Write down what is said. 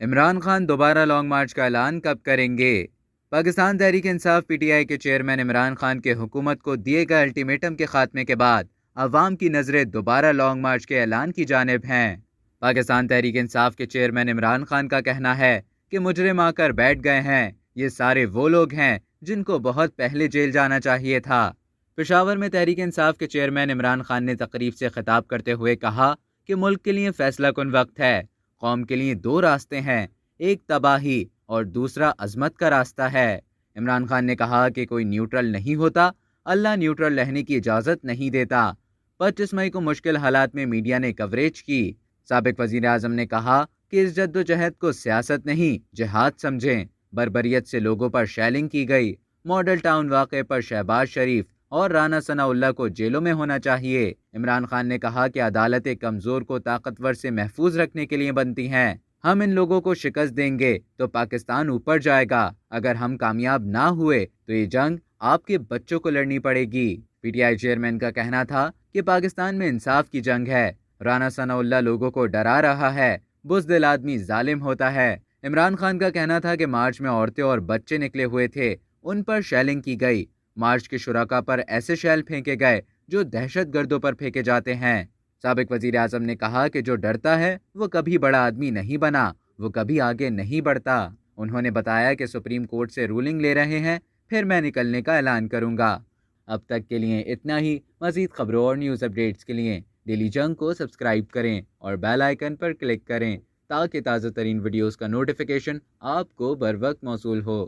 عمران خان دوبارہ long march کا اعلان کب کریں گے؟ Pakistan Tehreek Insaf P T I کے چیئرمین عمران خان کے حکومت کو دیے گئے الٹیمیٹم کے خاتمے کے بعد عوام کی نظریں دوبارہ لانگ مارچ کے اعلان کی جانب ہیں۔ پاکستان تحریک انصاف کے چیئرمین عمران خان کا کہنا ہے کہ مجرم آ کر بیٹھ گئے ہیں، یہ سارے وہ لوگ ہیں جن کو بہت پہلے جیل جانا چاہیے تھا۔ پشاور میں تحریک انصاف کے چیئرمین عمران خان نے تقریب سے خطاب کرتے ہوئے کہا کہ ملک کے لیے فیصلہ کن وقت ہے، قوم کے لیے دو راستے ہیں، ایک تباہی اور دوسرا عظمت کا راستہ ہے۔ عمران خان نے کہا کہ کوئی نیوٹرل نہیں ہوتا، اللہ نیوٹرل رہنے کی اجازت نہیں دیتا۔ 25 مئی کو مشکل حالات میں میڈیا نے کوریج کی۔ سابق وزیر اعظم نے کہا کہ اس جد و جہد کو سیاست نہیں جہاد سمجھیں۔ بربریت سے لوگوں پر شیلنگ کی گئی۔ ماڈل ٹاؤن واقعے پر شہباز شریف اور رانا ثناء اللہ کو جیلوں میں ہونا چاہیے۔ عمران خان نے کہا کہ عدالتیں کمزور کو طاقتور سے محفوظ رکھنے کے لیے بنتی ہیں۔ ہم ان لوگوں کو شکست دیں گے تو پاکستان اوپر جائے گا، اگر ہم کامیاب نہ ہوئے تو یہ جنگ آپ کے بچوں کو لڑنی پڑے گی۔ پی ٹی آئی چیئرمین کا کہنا تھا کہ پاکستان میں انصاف کی جنگ ہے۔ رانا ثناء اللہ لوگوں کو ڈرا رہا ہے، بزدل آدمی ظالم ہوتا ہے۔ عمران خان کا کہنا تھا کہ مارچ میں عورتیں اور بچے نکلے ہوئے تھے، ان پر شیلنگ کی گئی۔ مارچ کے شرکاء پر ایسے شیل پھینکے گئے جو دہشت گردوں پر پھینکے جاتے ہیں۔ سابق وزیر اعظم نے کہا کہ جو ڈرتا ہے وہ کبھی بڑا آدمی نہیں بنا، وہ کبھی آگے نہیں بڑھتا۔ انہوں نے بتایا کہ سپریم کورٹ سے رولنگ لے رہے ہیں، پھر میں نکلنے کا اعلان کروں گا۔ اب تک کے لیے اتنا ہی۔ مزید خبروں اور نیوز اپڈیٹس کے لیے ڈیلی جنگ کو سبسکرائب کریں اور بیل آئیکن پر کلک کریں تاکہ تازہ ترین ویڈیوز کا نوٹیفیکیشن آپ کو بر وقت موصول ہو۔